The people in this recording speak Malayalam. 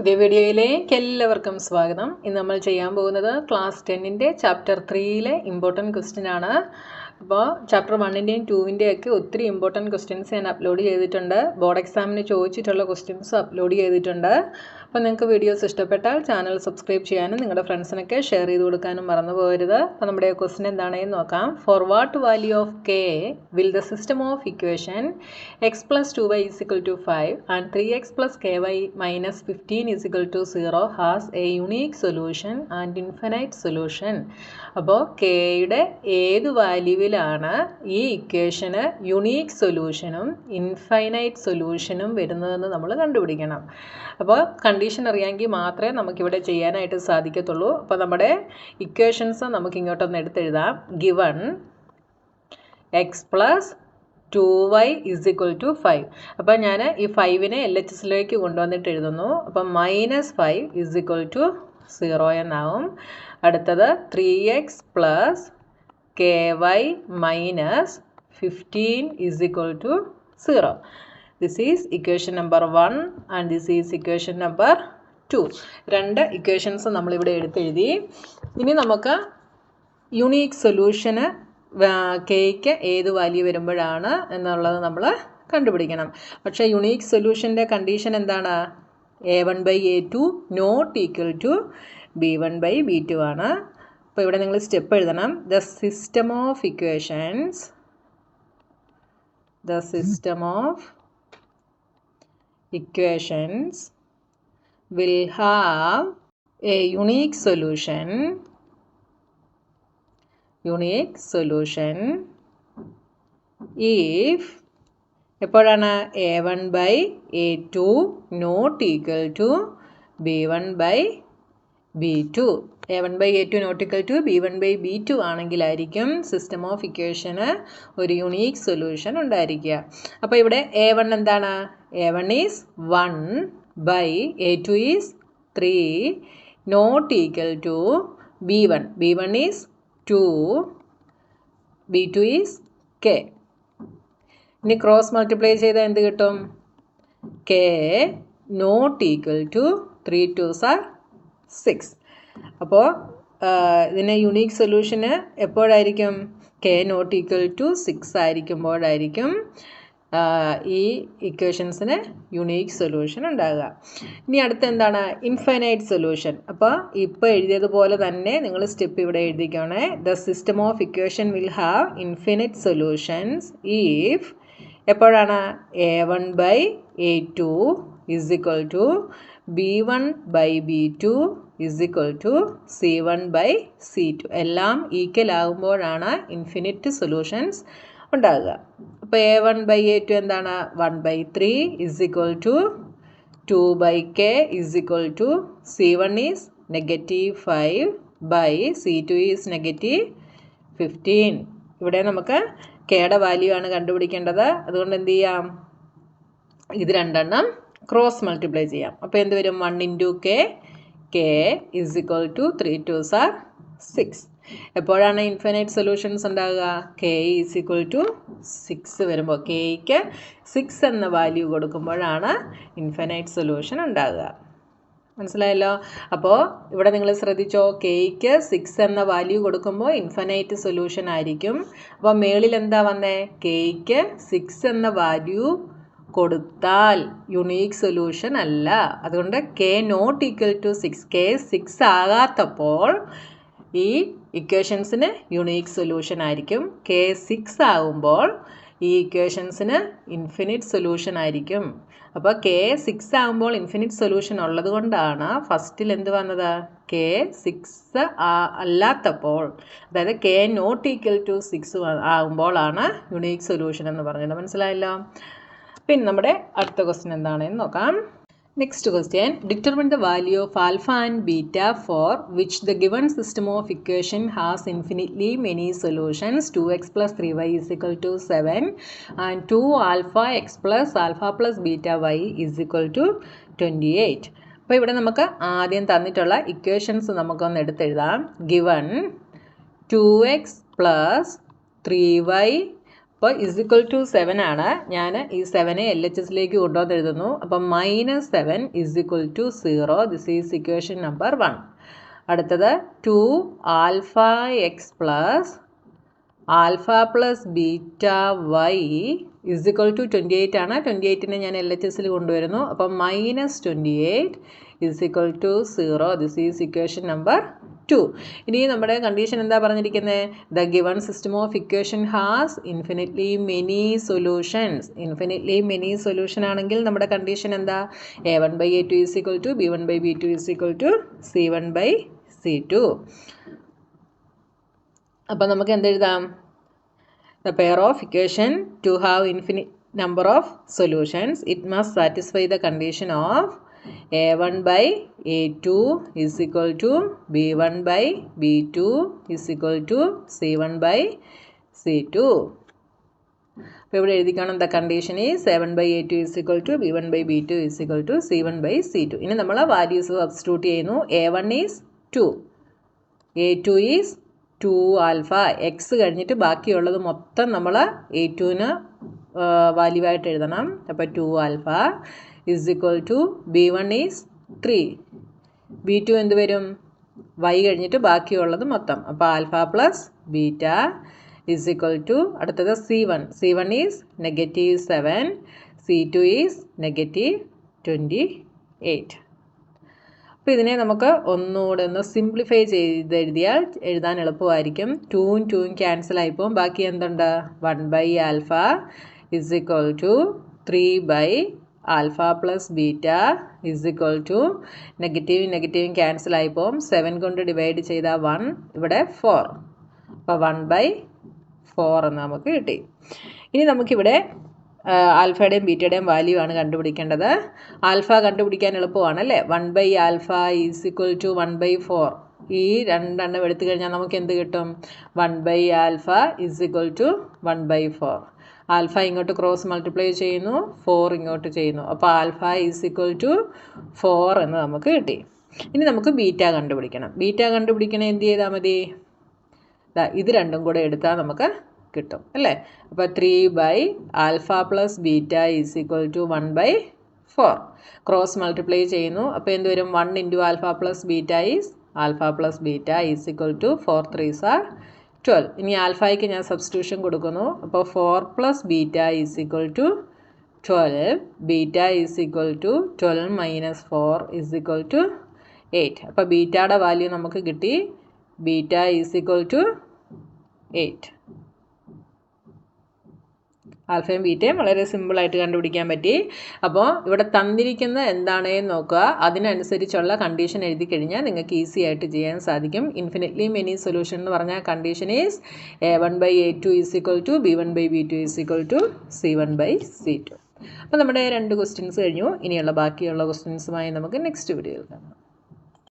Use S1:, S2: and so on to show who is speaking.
S1: പുതിയ വീഡിയോയിലേക്ക് എല്ലാവർക്കും സ്വാഗതം. ഇന്ന് നമ്മൾ ചെയ്യാൻ പോകുന്നത് ക്ലാസ് 10ൻ്റെ ചാപ്റ്റർ 3ലെ ഇമ്പോർട്ടൻറ്റ് ക്വസ്റ്റ്യൻ ആണ്. അപ്പോൾ ചാപ്റ്റർ 1ൻ്റെയും 2ൻ്റെയും ഒക്കെ ഒത്തിരി ഇമ്പോർട്ടൻറ്റ് ക്വസ്റ്റ്യൻസ് ഞാൻ അപ്ലോഡ് ചെയ്തിട്ടുണ്ട്. ബോർഡ് എക്സാമിന് ചോദിച്ചിട്ടുള്ള ക്വസ്റ്റ്യൻസ് അപ്ലോഡ് ചെയ്തിട്ടുണ്ട്. അപ്പോൾ നിങ്ങൾക്ക് വീഡിയോസ് ഇഷ്ടപ്പെട്ടാൽ ചാനൽ സബ്സ്ക്രൈബ് ചെയ്യാനും നിങ്ങളുടെ ഫ്രണ്ട്സിനൊക്കെ ഷെയർ ചെയ്ത് കൊടുക്കാനും മറന്നു പോകരുത്. അപ്പോൾ നമ്മുടെ ക്വസ്റ്റ്യൻ എന്താണെന്ന് നോക്കാം. For what value of K will the system of equation X plus 2y is equal to 5 and 3x plus ky minus 15 is equal to 0 has a unique solution and infinite solution. അപ്പോൾ കെയുടെ ഏത് വാല്യൂവിലാണ് ഈ ഇക്വേഷന് യുണീക്ക് സൊല്യൂഷനും ഇൻഫൈനൈറ്റ് സൊല്യൂഷനും വരുന്നതെന്ന് നമ്മൾ കണ്ടുപിടിക്കണം. അപ്പോൾ കണ്ടീഷൻ അറിയാമെങ്കിൽ മാത്രമേ നമുക്കിവിടെ ചെയ്യാനായിട്ട് സാധിക്കത്തുള്ളൂ. അപ്പോൾ നമ്മുടെ ഇക്വേഷൻസ് നമുക്കിങ്ങോട്ടൊന്ന് എടുത്തെഴുതാം. Given X plus 2y is equal to 5. അപ്പോൾ ഞാൻ ഈ 5നെ LHSലേക്ക് കൊണ്ടുവന്നിട്ട് എഴുതുന്നു. അപ്പം -5 is equal to 0 എന്നാവും. അടുത്തത് 3x plus ky minus 15 is equal to 0. This is equation number 1 and this is equation number 2. രണ്ട് ഇക്വേഷൻസ് നമ്മളിവിടെ എടുത്തെഴുതി. ഇനി നമുക്ക് യുണീക്ക് സൊല്യൂഷന് കെയ്ക്ക് ഏത് വാല്യൂ വരുമ്പോഴാണ് എന്നുള്ളത് നമ്മൾ കണ്ടുപിടിക്കണം. പക്ഷേ യുണീക്ക് സൊല്യൂഷൻ്റെ കണ്ടീഷൻ എന്താണ്? a1/a2 not equal to b1/b2 ആണ്. അപ്പോൾ ഇവിടെ നിങ്ങൾ സ്റ്റെപ്പ് എഴുതണം. The system of equations will have a unique solution if എപ്പോഴാണ് a1/a2 not equal to b1/b2. a1/a2 not equal to b1/b2 ആണെങ്കിലായിരിക്കും സിസ്റ്റം ഓഫ് ഇക്വേഷന് ഒരു യുണീക്ക് സൊല്യൂഷൻ ഉണ്ടായിരിക്കുക. അപ്പോൾ ഇവിടെ a1 എന്താണ്? a1 is 1/a2 is 3 not equal to b1. b1 is 2, b2 is k. ഇനി ക്രോസ് മൾട്ടിപ്ലൈ ചെയ്താൽ എന്ത് കിട്ടും? k not equal to 3 2s are 6. അപ്പോൾ ഇതിന് unique സൊല്യൂഷന് എപ്പോഴായിരിക്കും? k not equal to 6 ആയിരിക്കുമ്പോഴായിരിക്കും ഈ ഇക്വേഷൻസിന് യുണീക്ക് സൊല്യൂഷൻ ഉണ്ടാകുക. ഇനി അടുത്ത എന്താണ്? Infinite solution. അപ്പോൾ ഇപ്പോൾ എഴുതിയതുപോലെ തന്നെ നിങ്ങൾ സ്റ്റെപ്പ് ഇവിടെ എഴുതിക്കണേ. The system of equation will have infinite solutions if എപ്പോഴാണ്? a1/a2 is equal to b1/b2 is equal to c1/c2. എല്ലാം ഈക്വൽ ആകുമ്പോഴാണ് ഇൻഫിനിറ്റ് സൊല്യൂഷൻസ് ഉണ്ടാകുക. അപ്പോൾ a1/a2 എന്താണ്? 1/3 is equal to 2/k is equal to c1 is -5/c2 is -15. ഇവിടെ നമുക്ക് കെയുടെ വാല്യൂ ആണ് കണ്ടുപിടിക്കേണ്ടത്. അതുകൊണ്ട് എന്ത് ചെയ്യാം? ഇത് രണ്ടെണ്ണം ക്രോസ് മൾട്ടിപ്ലൈ ചെയ്യാം. അപ്പോൾ എന്ത് വരും? 1 × k is equal to 3 2s are 6. എപ്പോഴാണ് ഇൻഫിനൈറ്റ് സൊല്യൂഷൻസ് ഉണ്ടാകുക? k is equal to 6 വരുമ്പോൾ, kയ്ക്ക് 6 എന്ന വാല്യൂ കൊടുക്കുമ്പോഴാണ് ഇൻഫിനൈറ്റ് സൊല്യൂഷൻ ഉണ്ടാകുക. മനസ്സിലായല്ലോ? അപ്പോൾ ഇവിടെ നിങ്ങൾ ശ്രദ്ധിച്ചോ, kയ്ക്ക് 6 എന്ന വാല്യൂ കൊടുക്കുമ്പോൾ ഇൻഫിനൈറ്റ് സൊല്യൂഷൻ ആയിരിക്കും. അപ്പോൾ മേളിൽ എന്താ വന്നേ? kയ്ക്ക് 6 എന്ന വാല്യൂ കൊടുത്താൽ യുണീക്ക് സൊല്യൂഷൻ അല്ല. അതുകൊണ്ട് k not equal to 6, k 6 ആകാത്തപ്പോൾ ഈ ഇക്വേഷൻസിന് യുണീക്ക് സൊല്യൂഷൻ ആയിരിക്കും. k 6 ആകുമ്പോൾ ഈ ഇക്വേഷൻസിന് ഇൻഫിനിറ്റ് സൊല്യൂഷൻ ആയിരിക്കും. അപ്പോൾ k 6 ആകുമ്പോൾ ഇൻഫിനിറ്റ് സൊല്യൂഷൻ ഉള്ളത് കൊണ്ടാണ് ഫസ്റ്റിൽ എന്ത് വന്നത്? k 6 അല്ലാത്തപ്പോൾ, അതായത് k നോട്ട് ഈക്വൽ ടു 6 ആകുമ്പോഴാണ് യുണീക്ക് സൊല്യൂഷൻ എന്ന് പറഞ്ഞത്. മനസ്സിലായല്ലോ? പിന്നെ നമ്മുടെ അടുത്ത ക്വസ്റ്റ്യൻ എന്താണെന്ന് നോക്കാം. Next question, determine the value of alpha and beta for which the given system of equation has infinitely many solutions. 2x plus 3y is equal to 7 and 2 alpha x plus alpha plus beta y is equal to 28. അപ്പോൾ ഇവിടെ നമുക്ക് ആദ്യം തന്നിട്ടുള്ള ഇക്വേഷൻസ് നമുക്കൊന്ന് എടുത്തെഴുതാം. Given 2x plus 3y അപ്പോൾ =7 ആണ്. ഞാൻ ഈ 7 LHSലേക്ക് കൊണ്ടുവന്ന് എഴുതുന്നു. അപ്പം -7 =0. This is equation number 1. അടുത്തത് 2αx plus alpha plus beta Y =28 ആണ്. 28നെ ഞാൻ LHSൽ കൊണ്ടുവരുന്നു. അപ്പം -28 =0. This is equation number 2. ഇനി നമ്മുടെ കണ്ടീഷൻ എന്താ പറഞ്ഞിരിക്കുന്നത്? The given system of equation has infinitely many solutions. Infinitely many solution ആണെങ്കിൽ നമ്മുടെ കണ്ടീഷൻ എന്താ? a1/a2 = b1/b2 = c1/c2. അപ്പം നമുക്ക് എന്തെഴുതാം? The pair of equation to have infinite number of solutions, it must satisfy the condition of a1/a2 = b1/b2 = c1/c2. അപ്പോൾ ഇവിടെ എഴുതിക്കണം the condition is a1/a2 = b1/b2 = c1/c2. ഇനി നമ്മൾ വാല്യൂസ് സബ്സ്റ്റിറ്റ്യൂട്ട് ചെയ്യുന്നു. a1 is 2, a2 is 2 alpha. X കഴിഞ്ഞിട്ട് ബാക്കിയുള്ളത് മൊത്തം നമ്മൾ a2ന് വാല്യൂ ആയിട്ട് എഴുതണം. അപ്പോൾ 2 ആൽഫ = b1 is 3, b2 എന്ത് വരും? y കഴിഞ്ഞിട്ട് ബാക്കിയുള്ളത് മൊത്തം. അപ്പോൾ ആൽഫ പ്ലസ് ബീറ്റ അടുത്തത് c1 is -7, c2 is -28. അപ്പോൾ ഇതിനെ നമുക്ക് ഒന്നുകൂടെ ഒന്ന് സിംപ്ലിഫൈ ചെയ്തെഴുതിയാൽ എഴുതാൻ എളുപ്പമായിരിക്കും. 2ഉം 2ഉം ക്യാൻസൽ ആയിപ്പോൾ ബാക്കി എന്തുണ്ട്? 1/ആൽഫ =3/ആൽഫ പ്ലസ് ബീറ്റ നെഗറ്റീവും ക്യാൻസൽ ആയിപ്പോൾ 7 കൊണ്ട് ഡിവൈഡ് ചെയ്താൽ 1, ഇവിടെ 4. അപ്പോൾ 1/4 എന്ന് നമുക്ക് കിട്ടി. ഇനി നമുക്കിവിടെ ആൽഫയുടെയും ബീറ്റയുടെയും വാല്യൂ ആണ് കണ്ടുപിടിക്കേണ്ടത്. ആൽഫ കണ്ടുപിടിക്കാൻ എളുപ്പമാണല്ലേ. 1/ആൽഫ = 1/4. ഈ രണ്ടെണ്ണം എടുത്തു കഴിഞ്ഞാൽ നമുക്ക് എന്ത് കിട്ടും? 1/ആൽഫ = 1/4. ആൽഫ ഇങ്ങോട്ട് ക്രോസ് മൾട്ടിപ്ലൈ ചെയ്യുന്നു, 4 ഇങ്ങോട്ട് ചെയ്യുന്നു. അപ്പോൾ ആൽഫ =4 എന്ന് നമുക്ക് കിട്ടി. ഇനി നമുക്ക് ബീറ്റ കണ്ടുപിടിക്കണം. ബീറ്റ കണ്ടുപിടിക്കണേ എന്ത് ചെയ്താൽ മതി? ഇത് രണ്ടും കൂടെ എടുത്താൽ നമുക്ക് കിട്ടും അല്ലേ. അപ്പോൾ 3/ആൽഫ പ്ലസ് ബീറ്റ = 1/4. ക്രോസ് മൾട്ടിപ്ലൈ ചെയ്യുന്നു. അപ്പോൾ എന്ത് വരും? 1 × alpha plus beta is alpha plus beta = 4 3s are 12. ഇനി ആൽഫയ്ക്ക് ഞാൻ സബ്സ്റ്റിറ്റ്യൂഷൻ കൊടുക്കുന്നു. അപ്പോൾ 4 + ബീറ്റ = 12, ബീറ്റ = 12 - 4 = 8. അപ്പോൾ ബീറ്റയുടെ വാല്യൂ നമുക്ക് കിട്ടി. ബീറ്റ = 8. ആൽഫയും ബീറ്റയും വളരെ സിമ്പിളായിട്ട് കണ്ടുപിടിക്കാൻ പറ്റി. അപ്പോൾ ഇവിടെ തന്നിരിക്കുന്ന എന്താണെന്ന് നോക്കുക. അതിനനുസരിച്ചുള്ള കണ്ടീഷൻ എഴുതി കഴിഞ്ഞാൽ നിങ്ങൾക്ക് ഈസി ആയിട്ട് ചെയ്യാൻ സാധിക്കും. ഇൻഫിനിറ്റ്ലി മെനി സൊല്യൂഷൻ എന്ന് പറഞ്ഞാൽ condition is a1/a2 = b1/b2 = c1/c2. അപ്പോൾ നമ്മുടെ 2 ക്വസ്റ്റ്യൻസ് കഴിഞ്ഞു. ഇനിയുള്ള ബാക്കിയുള്ള ക്വസ്റ്റ്യൻസുമായി നമുക്ക് നെക്സ്റ്റ് വീഡിയോയിൽ കാണാം.